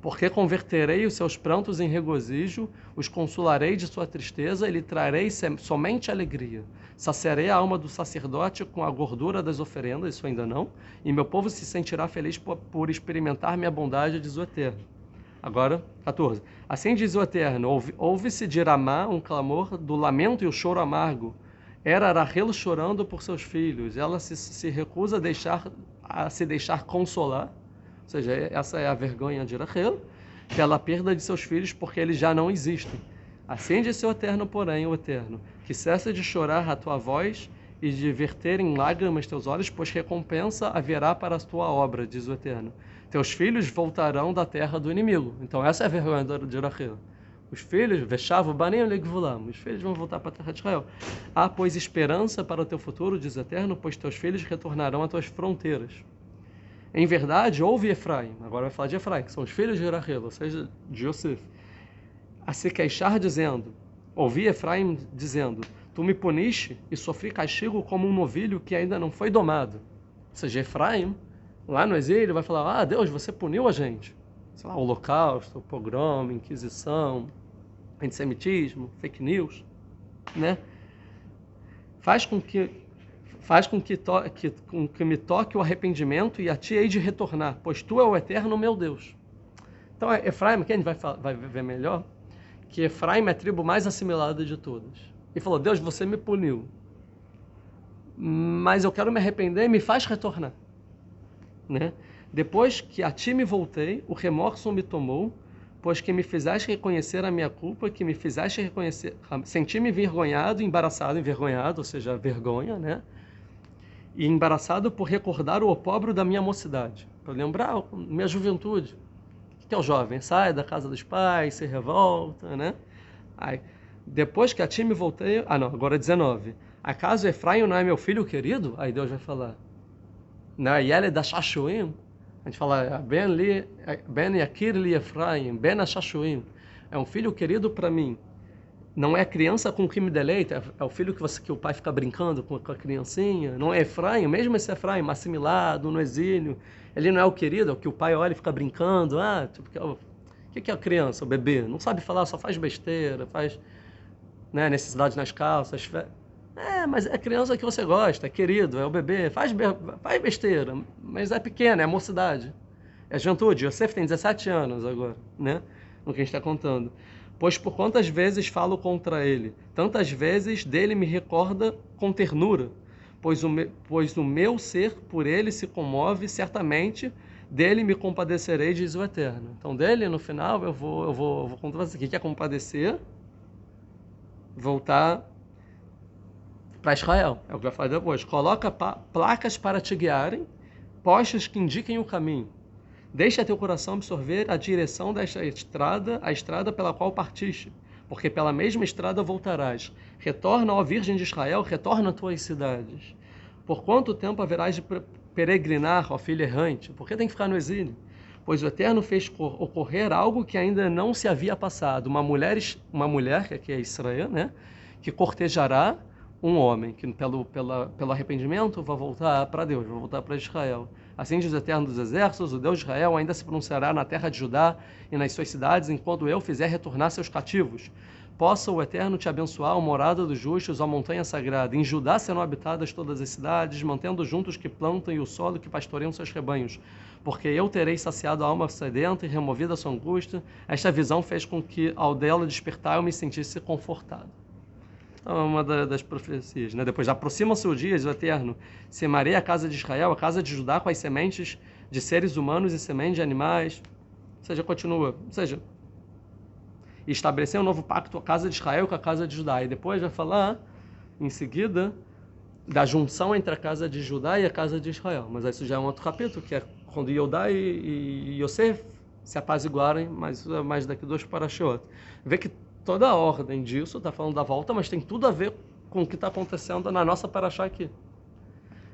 Porque converterei os seus prantos em regozijo, os consolarei de sua tristeza e lhe trarei somente alegria. Saciarei a alma do sacerdote com a gordura das oferendas, isso ainda não, e meu povo se sentirá feliz por experimentar minha bondade, diz o Eterno. Agora, 14. Assim diz o Eterno, ouve-se de Ramá um clamor do lamento e o choro amargo. Era Rachel chorando por seus filhos. Ela se recusa a se deixar consolar. Ou seja, essa é a vergonha de Rachel, pela perda de seus filhos, porque eles já não existem. Assim disse o Eterno, porém, o Eterno, que cesse de chorar a tua voz e de verter em lágrimas teus olhos, pois recompensa haverá para a tua obra, diz o Eterno. Teus filhos voltarão da terra do inimigo. Então essa é a vergonha de Rachel. Os filhos, Veshavu Banim Legvulam, os filhos vão voltar para a terra de Israel. Há, pois, esperança para o teu futuro, diz o Eterno, pois teus filhos retornarão às tuas fronteiras. Em verdade, ouve Efraim, agora vai falar de Efraim, que são os filhos de Rachel, ou seja, de Yosef, a se queixar dizendo, ouvi Efraim dizendo, tu me puniste e sofri castigo como um novilho que ainda não foi domado. Ou seja, Efraim, lá no exílio, vai falar, Deus, você puniu a gente. Sei lá, holocausto, pogrom, inquisição, antissemitismo, fake news, né? Faz com que me toque o arrependimento e a ti hei de retornar, pois tu é o eterno meu Deus. Então, Efraim, que a gente vai ver melhor, que Efraim é a tribo mais assimilada de todas. E falou, Deus, você me puniu, mas eu quero me arrepender e me faz retornar. Né? Depois que a ti me voltei, o remorso me tomou, pois que me fizeste reconhecer a minha culpa, que me fizeste reconhecer, senti-me envergonhado, embaraçado, envergonhado, ou seja, vergonha, né? E embaraçado por recordar o opróbrio da minha mocidade, para lembrar minha juventude. O que é o jovem? Sai da casa dos pais, se revolta, né? Aí, depois que a ti me voltei... agora 19. Acaso Efraim não é meu filho querido? Aí Deus vai falar. Na Yele da Shashuim, a gente fala, Ben Yakir li Efraim, Ben Ashashuim. É um filho querido para mim. Não é criança com que me deleita, é o filho que o pai fica brincando com a criancinha. Não é Efraim, mesmo esse Efraim, assimilado, no exílio. Ele não é o querido, é o que o pai olha e fica brincando. O que é a criança, o bebê? Não sabe falar, só faz besteira, faz, né, necessidade nas calças. Mas é a criança que você gosta, é querido, é o bebê, faz besteira, mas é pequena, é a mocidade. É a juventude. Yosef tem 17 anos agora, né? No que a gente está contando. Pois por quantas vezes falo contra ele, tantas vezes dele me recorda com ternura, pois o meu ser por ele se comove, certamente dele me compadecerei, diz o Eterno. Então dele, no final, eu vou contar você. O que é compadecer? Voltar para Israel, é o que vai falar depois. Coloca placas para te guiarem, postes que indiquem o caminho. Deixa teu coração absorver a direção desta estrada, a estrada pela qual partiste, porque pela mesma estrada voltarás. Retorna, ó Virgem de Israel, retorna a tuas cidades. Por quanto tempo haverás de peregrinar, ó filho errante? Por que tem que ficar no exílio? Pois o Eterno fez ocorrer algo que ainda não se havia passado. Uma mulher que aqui é Israel, né? Que cortejará um homem, que pelo arrependimento vai voltar para Deus, vai voltar para Israel. Assim diz o Eterno dos Exércitos, o Deus de Israel ainda se pronunciará na terra de Judá e nas suas cidades, enquanto eu fizer retornar seus cativos. Possa o Eterno te abençoar, a morada dos justos, a montanha sagrada. Em Judá serão habitadas todas as cidades, mantendo juntos que plantam e o solo que pastoreiam seus rebanhos. Porque eu terei saciado a alma sedenta e removido a sua angústia. Esta visão fez com que, ao dela despertar, eu me sentisse confortado. Então, é uma das profecias, né? Depois, aproximam-se os dias, o Eterno semearei a casa de Israel, a casa de Judá, com as sementes de seres humanos e sementes de animais. Ou seja, continua. Ou seja, estabelecer um novo pacto, a casa de Israel com a casa de Judá. E depois vai falar, em seguida, da junção entre a casa de Judá e a casa de Israel. Mas isso já é um outro capítulo, que é quando Yodá e Yosef se apaziguarem, mas mais daqui 2 parashiot. Vê que toda a ordem disso está falando da volta, mas tem tudo a ver com o que está acontecendo na nossa parashá aqui.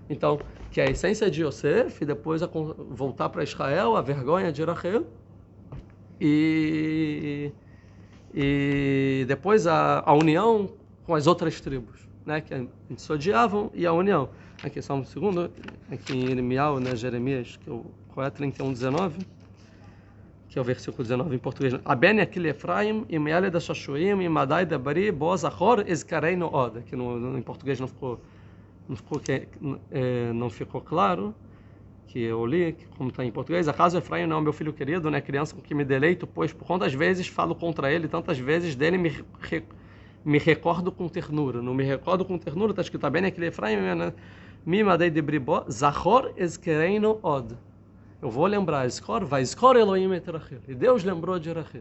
Então, que é a essência de Yosef, e depois voltar para Israel, a vergonha de Rachel, e depois a união com as outras tribos, né, que se odiavam, e a união. Aqui só um segundo, aqui em Irmial, né, Jeremias, que qual é 31:19, que é o versículo 19 em português. Abene aquele Efraim, imele da Shashuim, imadai da Bari, boaz achor, escarei no oda, que em português não ficou claro, que eu li, como está em português. Acaso Efraim não é meu filho querido, né, criança com que me deleito, pois por quantas vezes falo contra ele, tantas vezes dele me recordo com ternura. Não me recordo com ternura, está escrito bem aquele Efraim, né? Mimadei de bribó, zachor eskereino od. Eu vou lembrar, escor, vai escor Elohim et Rachel. E Deus lembrou de Rachel.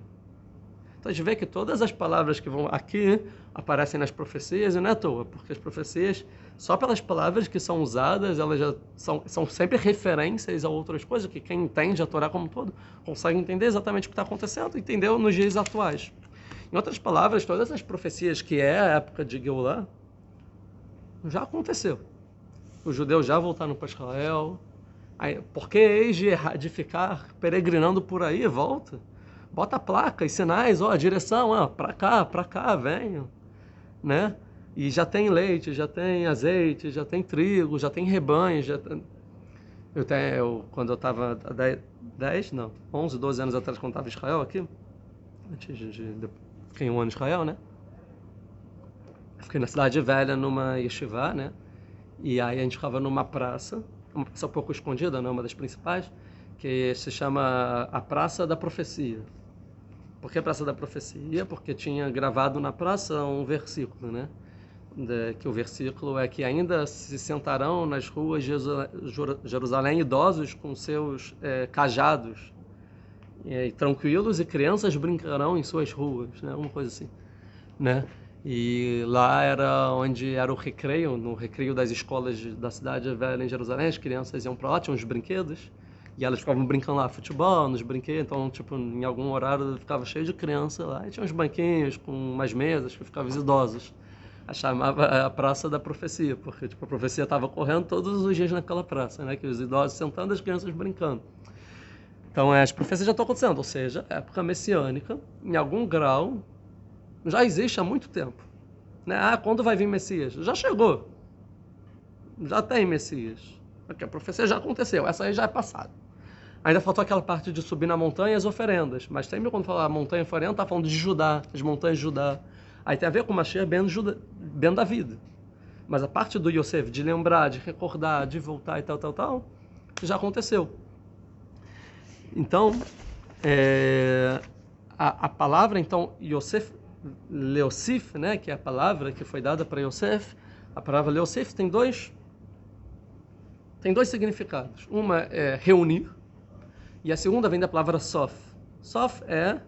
Então a gente vê que todas as palavras que vão aqui aparecem nas profecias, e não é à toa, porque as profecias, só pelas palavras que são usadas, elas já são sempre referências a outras coisas, que quem entende a Torá como um todo consegue entender exatamente o que está acontecendo, entendeu nos dias atuais. Em outras palavras, todas as profecias que é a época de Geulah, já aconteceu. Os judeus já voltaram para Israel. Por que eis de ficar peregrinando por aí? Volta. Bota a placa e sinais, a direção, para cá, venham. Né? E já tem leite, já tem azeite, já tem trigo, já tem rebanho. Quando eu estava 11, 12 anos atrás, quando estava em Israel aqui, fiquei um ano em Israel, né? Fiquei na Cidade Velha, numa yeshiva, né? E aí a gente ficava numa praça, uma praça um pouco escondida, né? Uma das principais, que se chama a Praça da Profecia. Por que a Praça da Profecia? Porque tinha gravado na praça um versículo, né? Que o versículo é que ainda se sentarão nas ruas de Jerusalém idosos com seus cajados, tranquilos, e crianças brincarão em suas ruas, né? Uma coisa assim, né? E lá era onde era o recreio, no recreio das escolas da cidade velha em Jerusalém. As crianças iam para lá, tinham uns brinquedos, e elas ficavam brincando lá futebol, nos brinquedos. Então, tipo, em algum horário ficava cheio de criança lá, e tinha uns banquinhos com umas mesas que ficavam os idosos. A chamava a Praça da Profecia, porque tipo, a profecia estava correndo todos os dias naquela praça, né? Que os idosos sentando, as crianças brincando. Então, as profecias já estão acontecendo, ou seja, a época messiânica, em algum grau, já existe há muito tempo. Né? Quando vai vir Messias? Já chegou. Já tem Messias. Porque a profecia já aconteceu, essa aí já é passada. Ainda faltou aquela parte de subir na montanha e as oferendas. Mas sempre quando fala montanha e oferenda, está falando de Judá, as montanhas de Judá. Aí tem a ver com Mashiach ben David. Mas a parte do Yosef, de lembrar, de recordar, de voltar e tal, já aconteceu. Então, a palavra, então, Yosef, Leosif, né, que é a palavra que foi dada para Yosef, a palavra Leosif tem dois significados. Uma é reunir, e a segunda vem da palavra sof. Sof é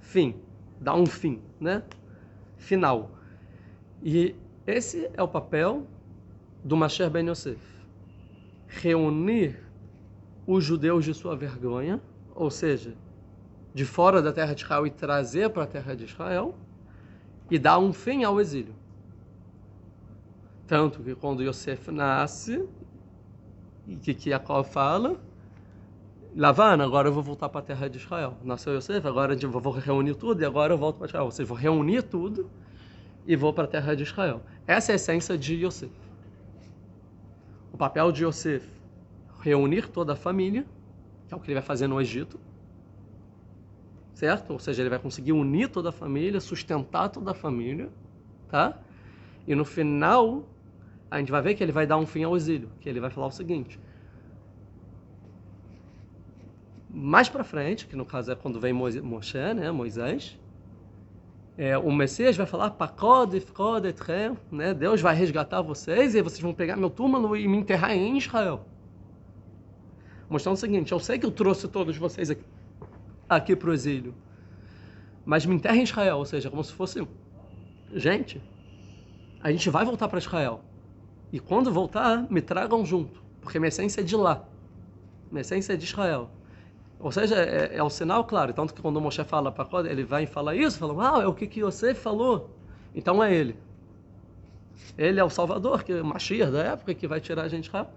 fim, dá um fim, né? Final. E esse é o papel do Mashiach ben Yosef. Reunir os judeus de sua vergonha, ou seja, de fora da terra de Israel, e trazer para a terra de Israel, e dar um fim ao exílio. Tanto que quando Yosef nasce, e que Jacob fala, Lavana, agora eu vou voltar para a terra de Israel. Nasceu Yosef, agora eu vou reunir tudo, e agora eu volto para Israel. Ou seja, vou reunir tudo e vou para a terra de Israel. Essa é a essência de Yosef. O papel de Yosef, reunir toda a família, que é o que ele vai fazer no Egito, certo? Ou seja, ele vai conseguir unir toda a família, sustentar toda a família, tá? E no final, a gente vai ver que ele vai dar um fim ao exílio, que ele vai falar o seguinte: mais para frente, que no caso é quando vem Moshe, né, Moisés, o Messias vai falar, né, Deus vai resgatar vocês e vocês vão pegar meu túmulo e me enterrar em Israel. Mostrando o seguinte: eu sei que eu trouxe todos vocês aqui para o exílio, mas me enterra em Israel, ou seja, como se fosse, gente, a gente vai voltar para Israel, e quando voltar, me tragam junto, porque minha essência é de lá, minha essência é de Israel. Ou seja, é o sinal claro, tanto que quando o Moshe fala para Cod, ele vai falar isso, fala, é o que Yosef falou, então é ele. Ele é o Salvador, que é o Mashiach da época, que vai tirar a gente de Israel.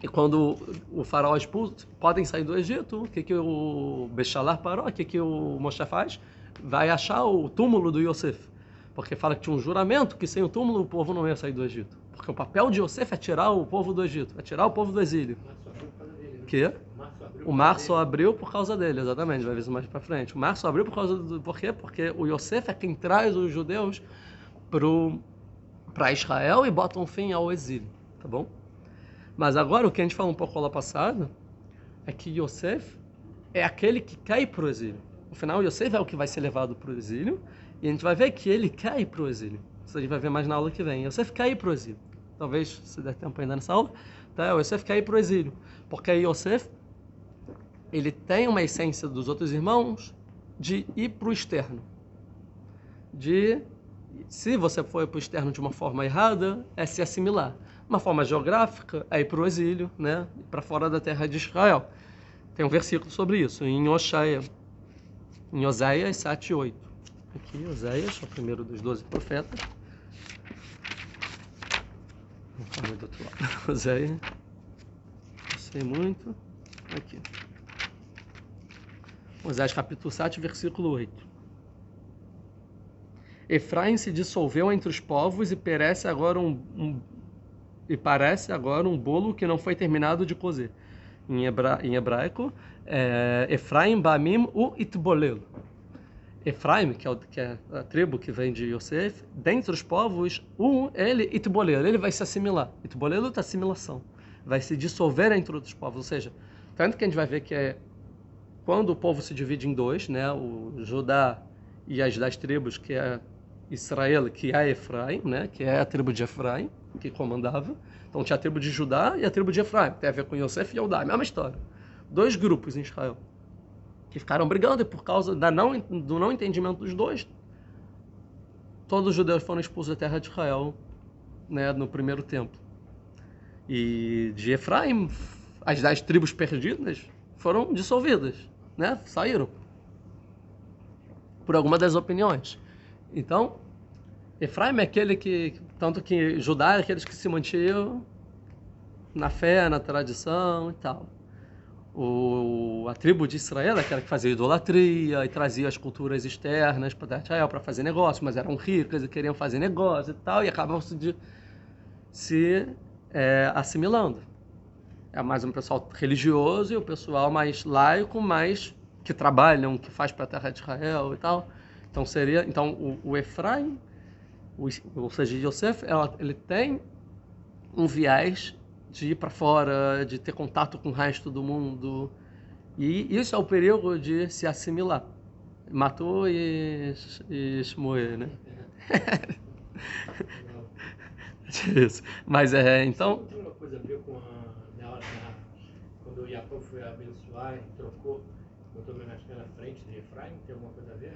E quando o faraó expulso, podem sair do Egito, o que o Bechalar parou, o que o Moshe faz? Vai achar o túmulo do Yosef. Porque fala que tinha um juramento que sem o túmulo o povo não ia sair do Egito. Porque o papel de Yosef é tirar o povo do Egito, é tirar o povo do exílio. Que? O mar só abriu por causa dele, exatamente, vai ver isso mais pra frente. O mar só abriu por causa do... Por quê? Porque o Yosef é quem traz os judeus para Israel e bota um fim ao exílio, tá bom? Mas agora o que a gente falou um pouco lá passado é que Yosef é aquele que cai para o exílio. No final, Yosef é o que vai ser levado para o exílio e a gente vai ver que ele cai para o exílio. Isso a gente vai ver mais na aula que vem. Yosef cai para o exílio. Talvez, se der tempo ainda nessa aula, tá? O Yosef cai para o exílio. Porque Yosef, ele tem uma essência dos outros irmãos de ir para o externo. Se você for para o externo de uma forma errada, é se assimilar. Uma forma geográfica é ir para o exílio, né? Para fora da terra de Israel. Tem um versículo sobre isso, em Oséias 7 e 8. Aqui, Oséias, o primeiro dos 12 profetas. Vamos do outro lado. Oséias. Não sei muito. Aqui. Oséias capítulo 7, versículo 8. Efraim se dissolveu entre os povos e parece agora um bolo que não foi terminado de cozer. Em hebraico, Efraim Bamim u Itbolelo. Efraim, que é a tribo que vem de Yosef, dentre os povos, ele Itbolelo, ele vai se assimilar. Itbolelo é assimilação. Vai se dissolver entre outros povos. Ou seja, tanto que a gente vai ver que quando o povo se divide em dois, né, o Judá e as 10 tribos, que é Israel, que é Efraim, né, que é a tribo de Efraim, que comandava. Então tinha a tribo de Judá e a tribo de Efraim. Tem a ver com Yosef e Eudá, mesma história. 2 grupos em Israel que ficaram brigando e por causa do não entendimento dos dois, todos os judeus foram expulsos da terra de Israel, né, no primeiro templo. E de Efraim, as 10 tribos perdidas foram dissolvidas, né, saíram por alguma das opiniões. Então, Efraim é aquele tanto que Judá é aqueles que se mantinham na fé, na tradição e tal. A tribo de Israel é aquela que fazia idolatria e trazia as culturas externas para Israel para fazer negócio, mas eram ricas e queriam fazer negócio e tal, e acabavam se assimilando. É mais um pessoal religioso e o pessoal mais laico, mais que trabalham, que faz para a terra de Israel e tal. Então o Efraim, ou seja, Yosef, ele tem um viés de ir para fora, de ter contato com o resto do mundo. E isso é o perigo de se assimilar. Matou e Shmuel, né? Isso. Mas então... Tem uma coisa a ver com quando o Jacob foi abençoar e trocou, botou o menastre na frente de Efraim, tem alguma coisa a ver?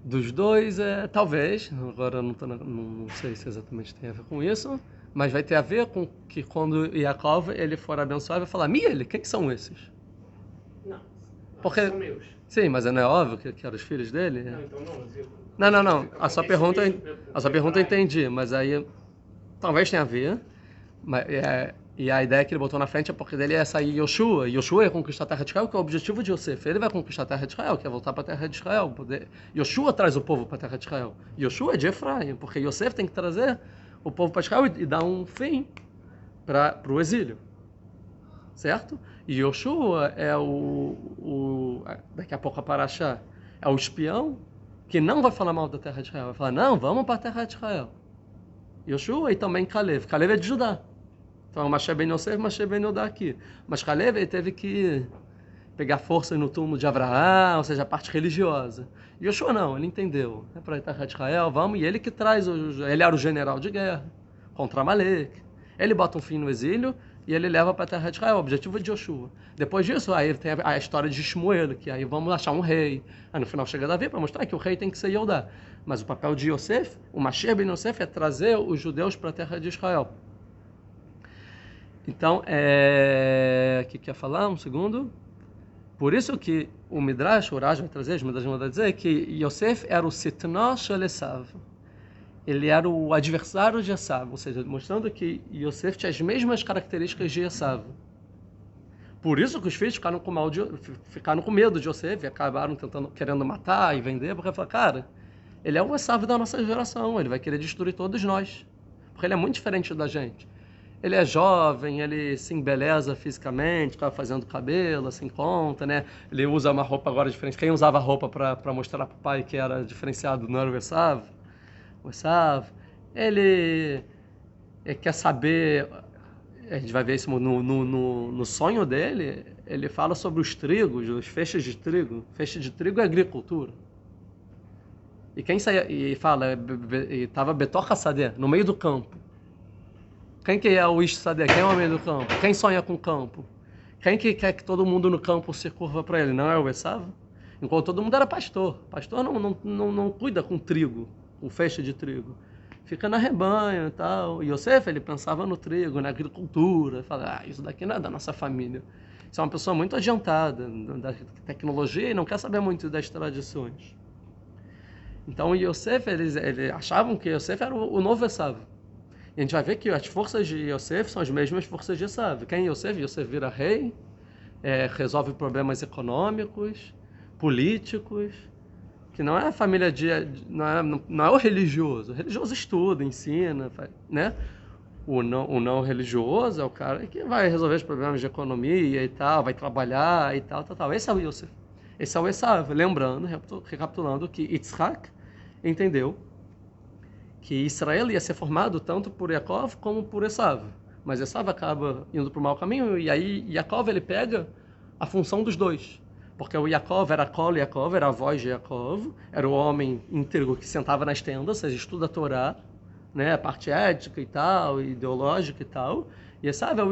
Dos dois, talvez, agora eu não sei se exatamente tem a ver com isso, mas vai ter a ver com que quando Jacob ele for abençoar, vai falar, Miele, quem são esses? Não, porque são meus. Sim, mas não é óbvio que eram os filhos dele? Não, então não. Não. A sua pergunta eu entendi, mas aí talvez tenha a ver. E a ideia que ele botou na frente é porque dele ia sair Yoshua. Yoshua ia conquistar a terra de Israel, que é o objetivo de Yosef. Ele vai conquistar a terra de Israel, que é voltar para a terra de Israel. Yoshua traz o povo para a terra de Israel. Yoshua é de Efraim, porque Yosef tem que trazer o povo para Israel e dar um fim para o exílio. Certo? E Yoshua é daqui a pouco a Parashá, é o espião que não vai falar mal da terra de Israel. Vai falar, não, vamos para a terra de Israel. Yoshua e também Caleb. Caleb é de Judá. Então, Mashé ben Yosef, Mashé ben Yodá aqui. Mas Caleb ele teve que pegar força no túmulo de Abraão, ou seja, a parte religiosa. Yoshua não, ele entendeu. É para a terra de Israel, vamos. E ele que traz, ele era o general de guerra contra Amalek. Ele bota um fim no exílio e ele leva para a terra de Israel, o objetivo é de Yoshua. Depois disso, aí tem a história de Shmuel, que aí vamos achar um rei. Aí no final chega Davi para mostrar que o rei tem que ser Yehudá. Mas o papel de Yosef, o Mashiach ben Yosef, é trazer os judeus para a terra de Israel. Então, o que quer falar? Um segundo. Por isso que o Midrash, o Urash vai trazer, o Midrash vai dizer que Yosef era o Sitnó shel Esav. Ele era o adversário de Esav, ou seja, mostrando que Yosef tinha as mesmas características de Esav. Por isso que os filhos ficaram com medo de Yosef e acabaram querendo matar e vender, porque falaram, cara, ele é o Esav da nossa geração, ele vai querer destruir todos nós, porque ele é muito diferente da gente. Ele é jovem, ele se embeleza fisicamente, fica fazendo cabelo, assim, conta, né? Ele usa uma roupa agora diferente. Quem usava roupa para mostrar para o pai que era diferenciado não era o Esav? O Esav, ele quer saber... A gente vai ver isso no sonho dele, ele fala sobre os trigos, os feixes de trigo. Feixe de trigo é agricultura. E quem saía, e fala, estava Betor Hassadeh, no meio do campo. Quem que é o Ish Sadeh? Quem é o homem do campo? Quem sonha com o campo? Quem que quer que todo mundo no campo se curva para ele? Não é o Esav? Enquanto todo mundo era pastor. Pastor não cuida com trigo, com feixe de trigo. Fica na rebanho e tal. E Yosef, ele pensava no trigo, na agricultura. Fala, isso daqui não é da nossa família. Isso é uma pessoa muito adiantada da tecnologia e não quer saber muito das tradições. Então, Yosef, eles achavam que Yosef era o novo Esav. E a gente vai ver que as forças de Yosef são as mesmas forças de Esav. Quem é Yosef? Yosef vira rei, resolve problemas econômicos, políticos, que não é a família não é o religioso. O religioso estuda, ensina, né? O não religioso é o cara que vai resolver os problemas de economia e tal, vai trabalhar e tal. Esse é o Yosef. Esse é o Esav. Lembrando, recapitulando, que Yitzhak entendeu que Israel ia ser formado tanto por Yaakov como por Esav. Mas Esav acaba indo para o mau caminho e aí Yaakov ele pega a função dos dois. Porque o Yaakov era Kol Yaakov, era a voz de Yaakov, era o homem íntegro que sentava nas tendas, ou seja, estuda a Torá, né, a parte ética e tal, ideológica e tal. E Esav é o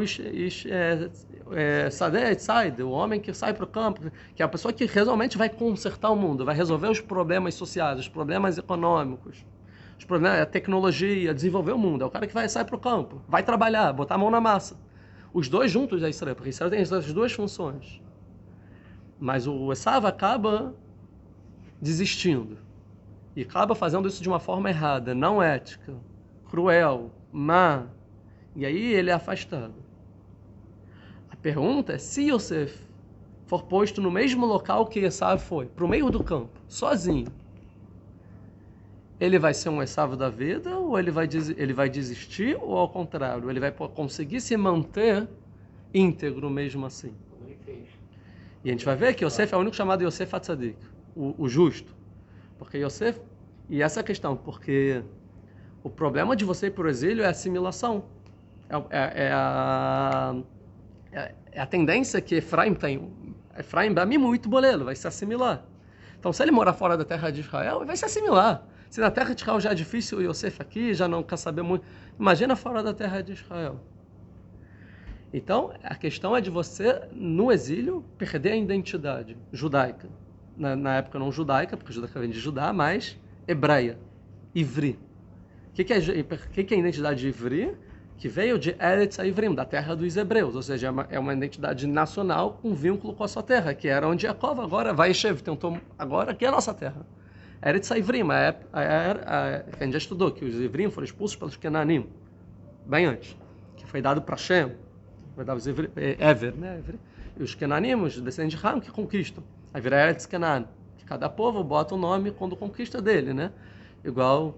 Sadeh Tzad, o homem que sai para o campo, que é a pessoa que realmente vai consertar o mundo, vai resolver os problemas sociais, os problemas econômicos. Os problemas, a tecnologia, desenvolver o mundo. É o cara que vai sair para o campo, vai trabalhar, botar a mão na massa. Os dois juntos é Israel, porque Israel tem essas duas funções. Mas o Esav acaba desistindo. E acaba fazendo isso de uma forma errada, não ética, cruel, má. E aí ele é afastado. A pergunta é, se Yosef for posto no mesmo local que Esav foi, para o meio do campo, sozinho, ele vai ser um Esav da vida, ou ele vai desistir, ou ao contrário, ele vai conseguir se manter íntegro mesmo assim? E a gente vai ver que Yosef é o único chamado Yosef Atzadik, o justo. Porque Yosef, e essa é a questão, porque o problema de você ir para o exílio é a assimilação. É a tendência que Efraim tem. Efraim, para mim, muito bolelo, vai se assimilar. Então, se ele morar fora da terra de Israel, ele vai se assimilar. Se na terra de Israel já é difícil, o Yosef aqui já não quer saber muito. Imagina fora da terra de Israel. Então, a questão é de você, no exílio, perder a identidade judaica. Na época não judaica, porque judaica vem de Judá, mas hebraia, ivri. O que é a identidade ivri? Que veio de Eretz Ivrim, da terra dos hebreus, ou seja, é uma identidade nacional com vínculo com a sua terra, que era onde Yaakov agora vai tentou, agora que é a nossa terra. Eretz Ivrim, a gente já estudou que os Ivrim foram expulsos pelos Kenanim, bem antes, que foi dado para Shem, foi dado Ever, né? E os Kenanim, os descendentes de Ham, que conquistam. Aí vira Eretz Kenan, que cada povo bota o nome quando conquista dele, né? Igual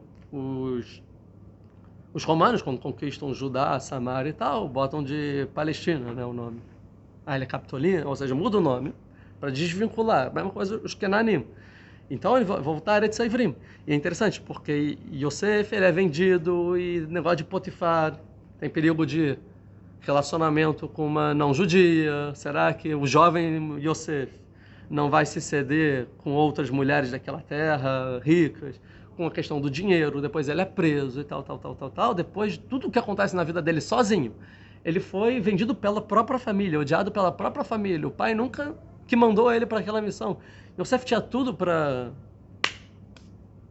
os romanos, quando conquistam Judá, Samaria e tal, botam de Palestina, né, o nome. Ele é Capitolina, ou seja, muda o nome para desvincular. A mesma coisa os Kenanim. Então ele vai voltar a Eretz Ivrim. E é interessante, porque Yosef ele é vendido e negócio de Potifar, tem perigo de relacionamento com uma não-judia. Será que o jovem Yosef não vai se ceder com outras mulheres daquela terra, ricas, com a questão do dinheiro? Depois ele é preso e tal. Depois de tudo o que acontece na vida dele sozinho, ele foi vendido pela própria família, odiado pela própria família. O pai nunca que mandou ele para aquela missão. Yosef tinha tudo para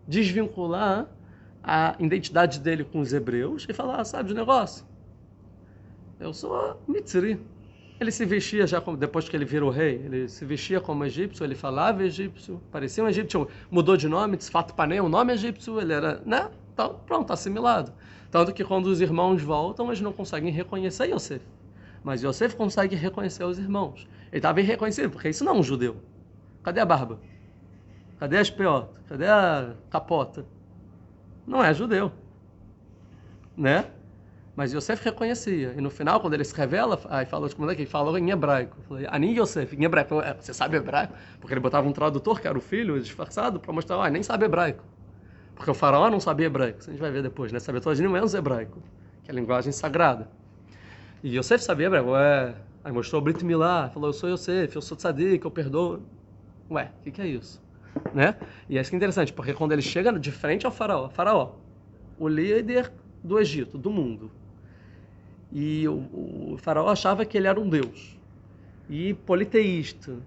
desvincular a identidade dele com os hebreus e falar, sabe de negócio? Eu sou Mitzri. Ele se vestia já, depois que ele virou rei, ele se vestia como egípcio, ele falava egípcio, parecia um egípcio, mudou de nome, Tzfat Panei, o nome egípcio, ele era, né? Então, pronto, assimilado. Tanto que quando os irmãos voltam, eles não conseguem reconhecer Yosef. Mas Yosef consegue reconhecer os irmãos. Ele estava irreconhecível, porque isso não é um judeu. Cadê a barba? Cadê as peotas? Cadê a capota? Não é judeu. Né? Mas Yosef reconhecia. E no final, quando ele se revela, aí falou de moleque, ele falou em hebraico. Eu falei, Ani Yosef, em hebraico. Falei, você sabe hebraico? Porque ele botava um tradutor, que era o filho, disfarçado, para mostrar, nem sabe hebraico. Porque o faraó não sabia hebraico. Isso a gente vai ver depois, né? Sabia todos menos hebraico, que é a linguagem sagrada. E Yosef sabia hebraico. Aí mostrou o Brit Milá, falou, eu sou Yosef, eu sou tzadik, eu perdoo. Ué, o que é isso? Né? E isso que é interessante, porque quando ele chega de frente ao faraó, o líder do Egito, do mundo, e o faraó achava que ele era um deus, e politeísta,